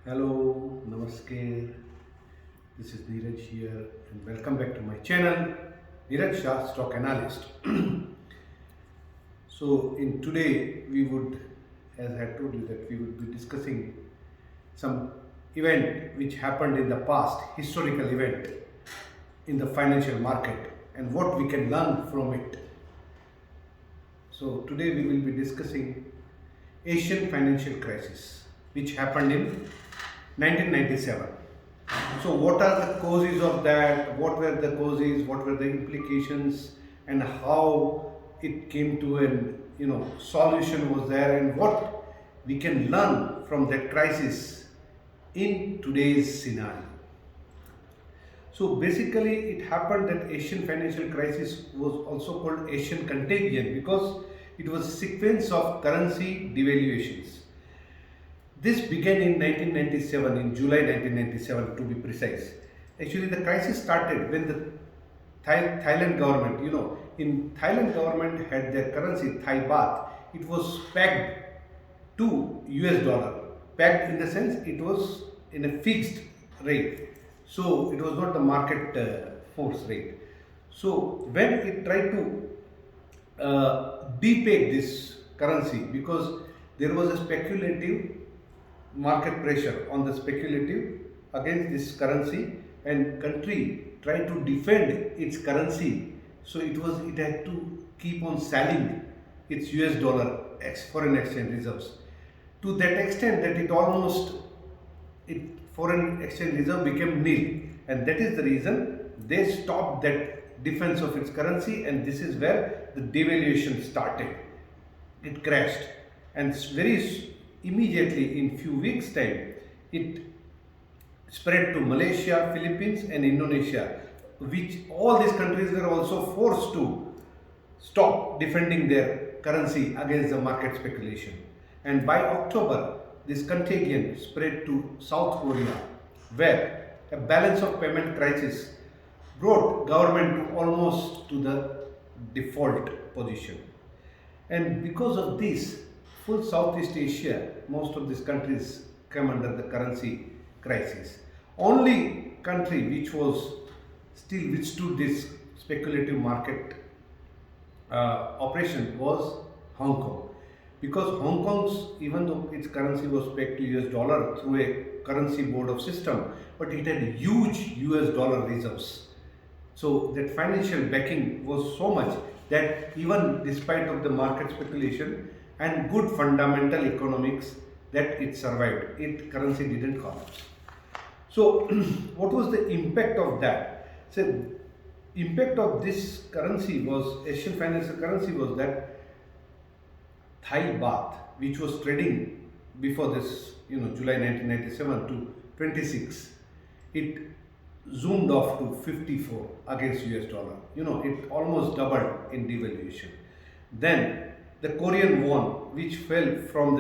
Hello, Namaskar. This is Neeraj here, and welcome back to my channel, Neeraj Shah, Stock Analyst. So, in today, we would, as I told you, that we would be discussing some event which happened in the past, historical event in the financial market, and what we can learn from it. So, today we will be discussing Asian financial crisis, which happened in 1997. So what are the causes of that? What were the causes? What were the implications? And how it came to an solution was there, and what we can learn from that crisis in today's scenario. So basically, it happened that Asian financial crisis was also called Asian contagion because it was a sequence of currency devaluations. This began in 1997, in July 1997 to be precise. Actually, the crisis started when the Thailand government, in Thailand government had their currency, Thai Baht, it was pegged to US dollar. Pegged in the sense it was in a fixed rate. So, it was not the market force rate. So, when it tried to depeg this currency, because there was a speculative market pressure on the speculative against this currency, and country tried to defend its currency, so it had to keep on selling its US dollar foreign exchange reserves to that extent that it foreign exchange reserve became nil, and that is the reason they stopped that defense of its currency, and this is where the devaluation started. It crashed, and very immediately in few weeks time it spread to Malaysia, Philippines and Indonesia, which all these countries were also forced to stop defending their currency against the market speculation. And by October, this contagion spread to South Korea, where a balance of payment crisis brought government to almost to the default position. And because of this, full Southeast Asia, most of these countries came under the currency crisis. Only country which was still withstood this speculative market operation was Hong Kong. Because Hong Kong's, even though its currency was pegged to US dollar through a currency board of system, but it had huge US dollar reserves. So that financial backing was so much that even despite of the market speculation and good fundamental economics, that it survived. Its currency didn't collapse. So what was the impact of that? So impact of this currency was, Asian financial currency, was that Thai Baht, which was trading before this, July 1997 to 26, it zoomed off to 54 against US dollar. It almost doubled in devaluation. Then the Korean won, which fell from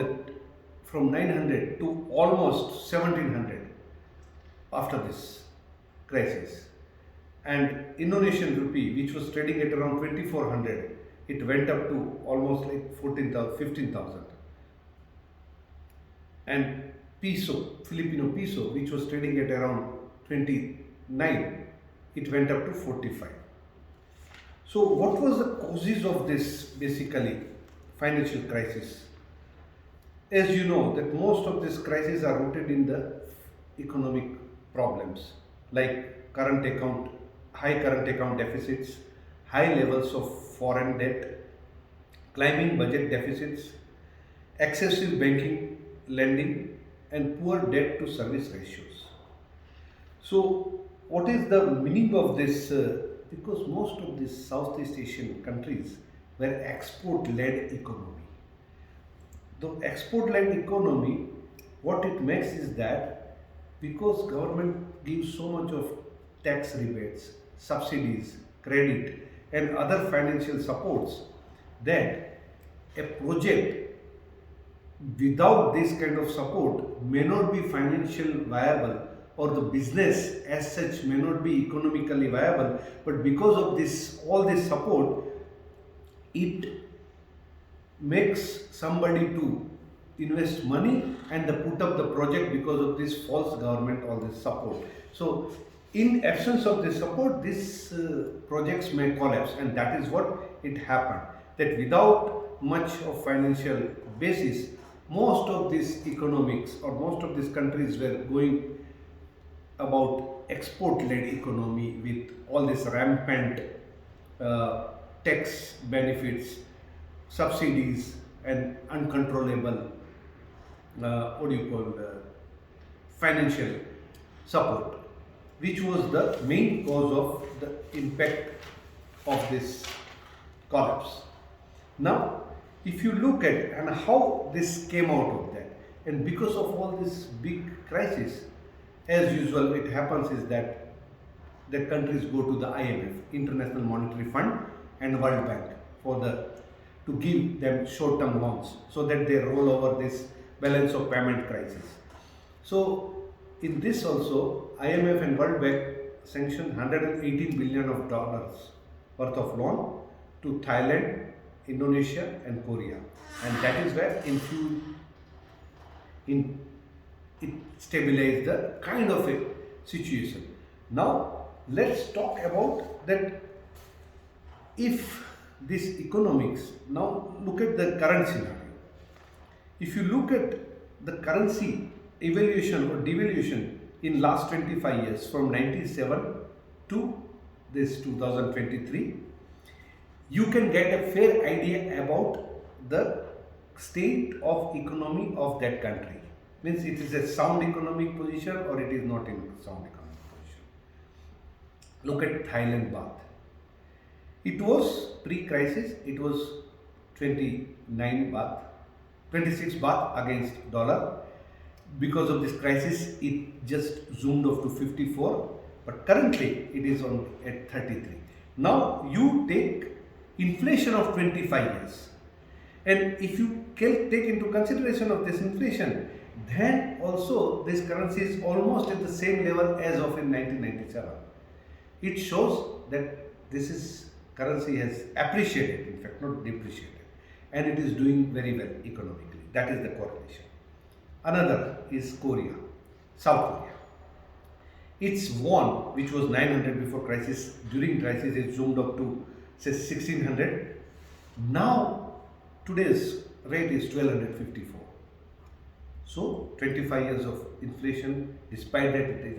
900 to almost 1700 after this crisis. And Indonesian rupee, which was trading at around 2400, it went up to almost like 15,000. And peso, Filipino peso, which was trading at around 29, it went up to 45. So what was the causes of this basically financial crisis? As you know, that most of these crises are rooted in the economic problems like high current account deficits, high levels of foreign debt, climbing budget deficits, excessive banking lending, and poor debt to service ratios. So what is the meaning of this? Because most of these Southeast Asian countries were export-led economy. The export-led economy, what it makes is that because government gives so much of tax rebates, subsidies, credit and other financial supports, that a project without this kind of support may not be financially viable, or the business as such may not be economically viable, but because of this, all this support, it makes somebody to invest money and they put up the project because of this false government or this support. So in absence of this support, these projects may collapse, and that is what it happened. That without much of financial basis, most of these economics or most of these countries were going about export-led economy with all this rampant tax benefits, subsidies, and uncontrollable financial support, which was the main cause of the impact of this collapse. Now, if you look at and how this came out of that, and because of all this big crisis, as usual, it happens is that the countries go to the IMF, International Monetary Fund, and World Bank to give them short-term loans so that they roll over this balance of payment crisis. So in this also, IMF and World Bank sanctioned $118 billion worth of loan to Thailand, Indonesia, and Korea, and that is where it stabilized the kind of a situation. Now let's talk about that. If this economics, now look at the current scenario. If you look at the currency evaluation or devaluation in last 25 years from 97 to this 2023, you can get a fair idea about the state of economy of that country. Means it is a sound economic position or it is not in sound economic position. Look at Thailand Baht. It was pre-crisis, it was 26 baht against dollar. Because of this crisis, it just zoomed off to 54, but currently it is at 33. Now you take inflation of 25 years, and if you take into consideration of this inflation, then also this currency is almost at the same level as of in 1997. It shows that currency has appreciated, in fact not depreciated, and it is doing very well economically. That is the correlation. Another is Korea, South Korea. Its won, which was 900 before crisis, during crisis it zoomed up to say 1600. Now today's rate is 1254. So 25 years of inflation, despite that it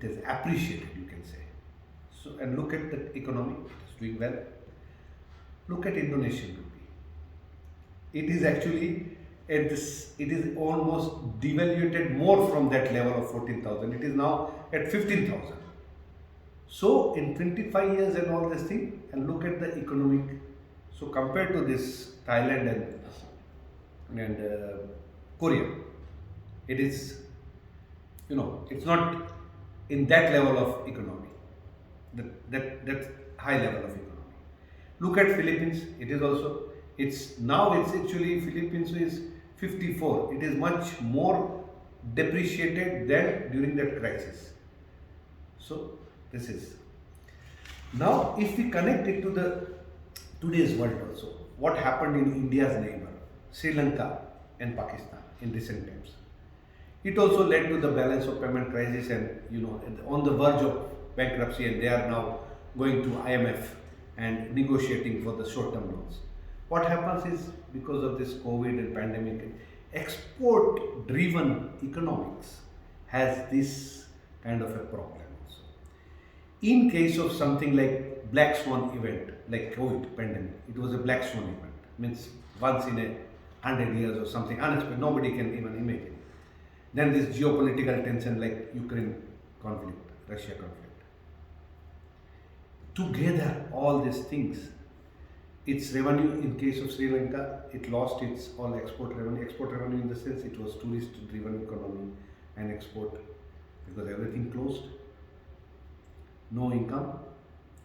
has appreciated, you can say. So, and look at the economy, it is doing well. Look at Indonesian rupee. It is actually it is almost devalued more from that level of 14,000. It is now at 15,000. So in 25 years and all this thing, and look at the economic. So compared to this Thailand and Korea, it is, it's not in that level of economy, that high level of economy. Look at Philippines. It is also, it's actually Philippines is 54. It is much more depreciated than during that crisis. So this is. Now if we connect it to the today's world also, what happened in India's neighbor, Sri Lanka and Pakistan in recent times. It also led to the balance of payment crisis and on the verge of bankruptcy, and they are now going to IMF and negotiating for the short-term loans. What happens is, because of this COVID and pandemic, export-driven economics has this kind of a problem also. In case of something like black swan event, like COVID pandemic, it was a black swan event, means once in 100 years or something unexpected, nobody can even imagine. Then this geopolitical tension like Ukraine conflict, Russia conflict. Together, all these things, its revenue in case of Sri Lanka, it lost its all export revenue. Export revenue in the sense it was tourist-driven economy and export, because everything closed, no income,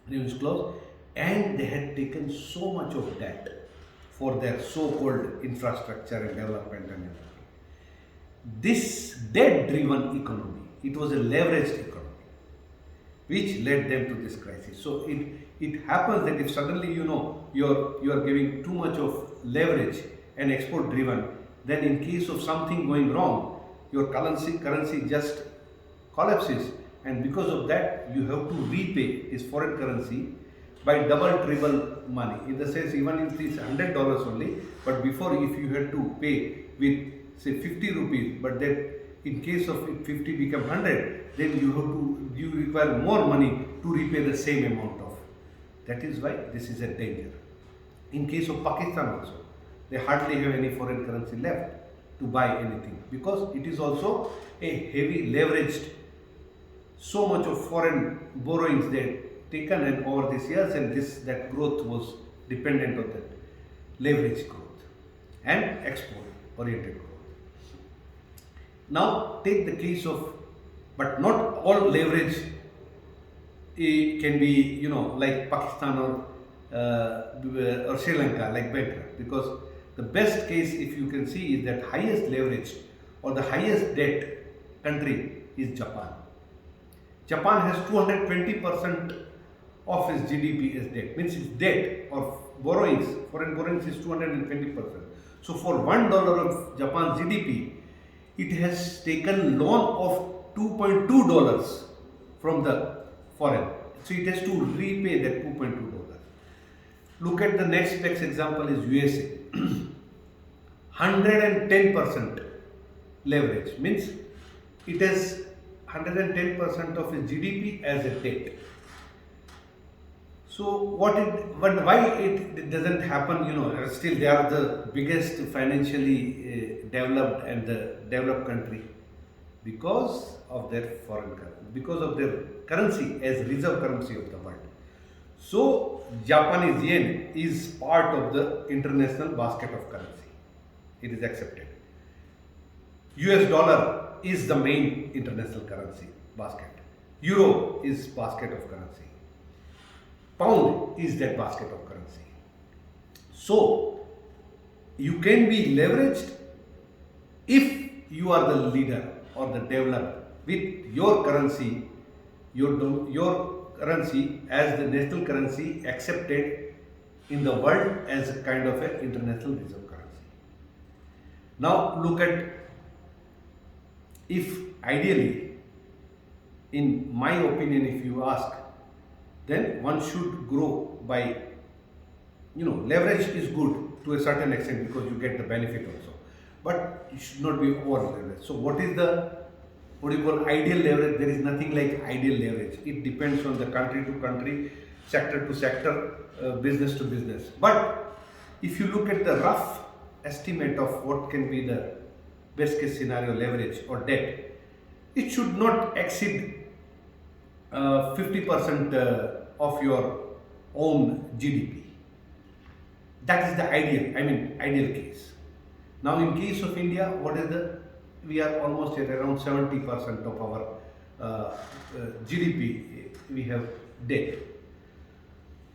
revenues closed, and they had taken so much of debt for their so-called infrastructure and development and everything. This debt-driven economy, it was a leveraged economy, which led them to this crisis. So it happens that if suddenly you are giving too much of leverage and export driven, then in case of something going wrong, your currency just collapses, and because of that you have to repay this foreign currency by double triple money. In the sense, even if it's $100 only, but before if you had to pay with say 50 rupees, but that in case of it 50 become 100, then you require more money to repay the same amount of. That is why this is a danger. In case of Pakistan also, they hardly have any foreign currency left to buy anything, because it is also a heavy leveraged. So much of foreign borrowings they taken and over these years, and that growth was dependent on that leverage growth and export oriented growth. Now take the case of, but not all leverage can be, like Pakistan or Sri Lanka, like bankrupt, because the best case, if you can see, is that highest leverage or the highest debt country is Japan. Japan has 220% of its GDP as debt, means its debt or borrowings, foreign borrowings is 220%. So for $1 of Japan's GDP, it has taken loan of $2.2 from the foreign. So it has to repay that $2.2. Look at the next example is USA. 110% leverage, means it has 110% of its GDP as a debt. So why it doesn't happen, still they are the biggest financially developed and the developed country, because of their foreign currency, because of their currency as reserve currency of the world. So Japanese yen is part of the international basket of currency. It is accepted. US dollar is the main international currency basket. Euro is basket of currency. Pound is that basket of currency. So you can be leveraged if you are the leader or the developer with your currency, your currency as the national currency accepted in the world as a kind of an international reserve currency. Now look at, if ideally, in my opinion, if you ask, then one should grow by, leverage is good to a certain extent because you get the benefit also, but it should not be over leverage. So what is what you call ideal leverage? There is nothing like ideal leverage. It depends on the country to country, sector to sector, business to business. But if you look at the rough estimate of what can be the best case scenario leverage or debt, it should not exceed 50% of your own GDP. That is the ideal case. Now in case of India, we are almost at around 70% of our GDP, we have debt.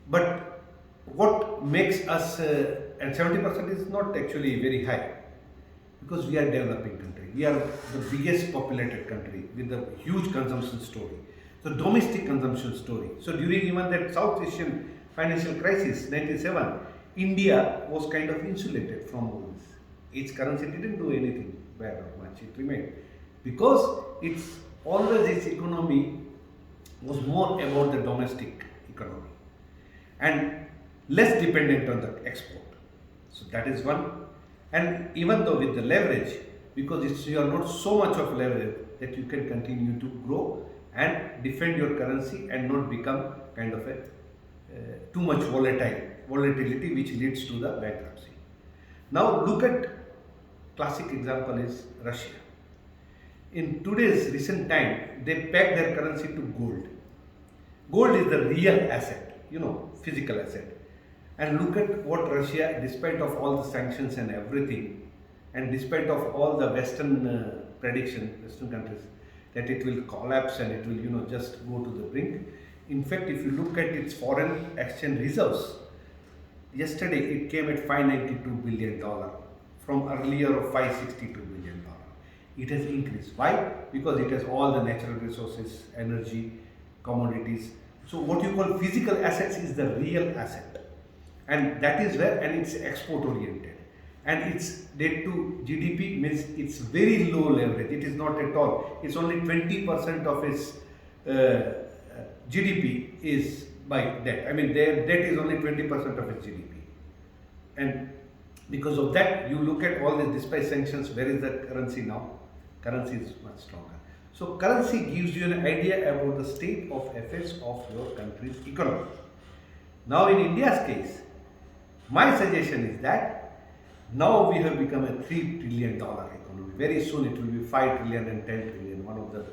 But what makes us, and 70% is not actually very high, because we are a developing country. We are the biggest populated country with a huge consumption story. So domestic consumption story. So during even that South Asian financial crisis, 1997, India was kind of insulated from all this. Its currency didn't do anything bad or much, it remained. Because its economy was more about the domestic economy and less dependent on the export. So that is one. And even though with the leverage, because you are not so much of leverage that you can continue to grow and defend your currency and not become kind of a too much volatility which leads to the bankruptcy. Now look at classic example is Russia. In today's recent time, they peg their currency to gold. Gold is the real asset, physical asset. And look at what Russia, despite of all the sanctions and everything, and despite of all the Western Western countries, that it will collapse and it will, just go to the brink. In fact, if you look at its foreign exchange reserves, yesterday it came at $592 billion from earlier of $562 billion. It has increased. Why? Because it has all the natural resources, energy, commodities. So what you call physical assets is the real asset. And that is where, and it's export oriented. and its debt to GDP means it's very low leverage. It is not at all. It's only 20% of its GDP is by debt. I mean, their debt is only 20% of its GDP. And because of that, you look at all this, despite sanctions, where is the currency now? Currency is much stronger. So currency gives you an idea about the state of affairs of your country's economy. Now in India's case, my suggestion is that now we have become a $3 trillion economy. Very soon it will be 5 trillion and 10 trillion, one of the,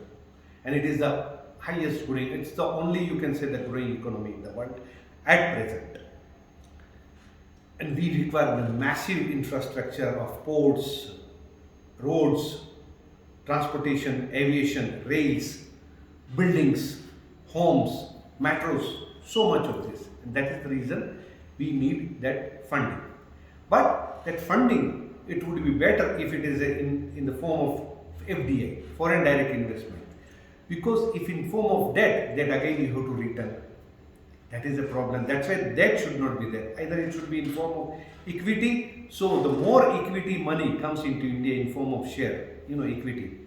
and it is the highest growing, it's the only, you can say, the growing economy in the world at present. And we require the massive infrastructure of ports, roads, transportation, aviation, rails, buildings, homes, metros, so much of this. And that is the reason we need that funding. But that funding, it would be better if it is in the form of FDI, foreign direct investment. Because if in form of debt, then again you have to return. That is the problem. That's why debt should not be there. Either it should be in form of equity. So the more equity money comes into India in form of share, equity,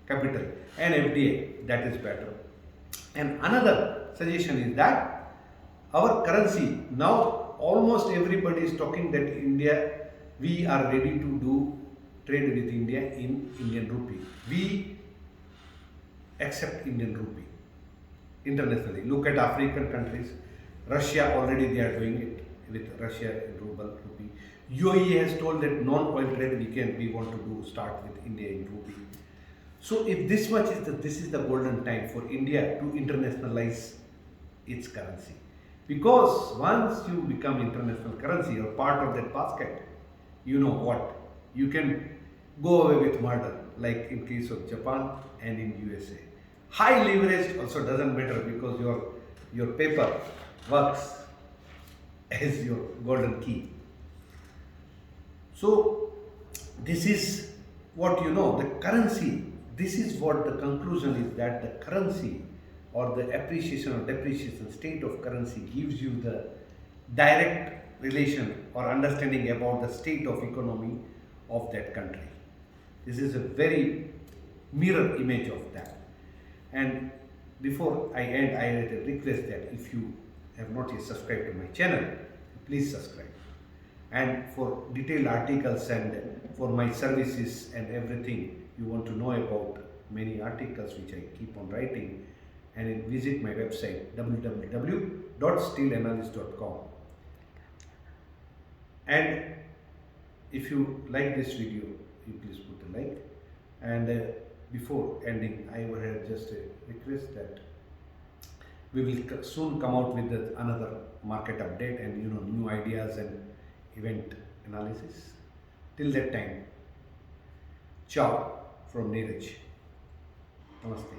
capital, and FDI, that is better. And another suggestion is that our currency, now almost everybody is talking that India, we are ready to do trade with India in Indian rupee. We accept Indian rupee internationally. Look at African countries. Russia, already they are doing it with Russia in rupee. UAE has told that non-oil trade we want to start with India in rupee. So if this much is this is the golden time for India to internationalize its currency. Because once you become international currency or part of that basket, you know what? You can go away with murder, like in case of Japan and in USA. High leverage also doesn't matter because your paper works as your golden key. So this is what the currency, this is what the conclusion is, that the currency or the appreciation or depreciation state of currency gives you the direct relation or understanding about the state of economy of that country. This is a very mirror image of that. And before I end, I request that if you have not yet subscribed to my channel, please subscribe. And for detailed articles and for my services and everything you want to know about, many articles which I keep on writing, and visit my website www.steelanalyst.com. And if you like this video, you please put a like. And before ending, I would have just a request that we will soon come out with another market update and new ideas and event analysis. Till that time, ciao from Neeraj. Namaste.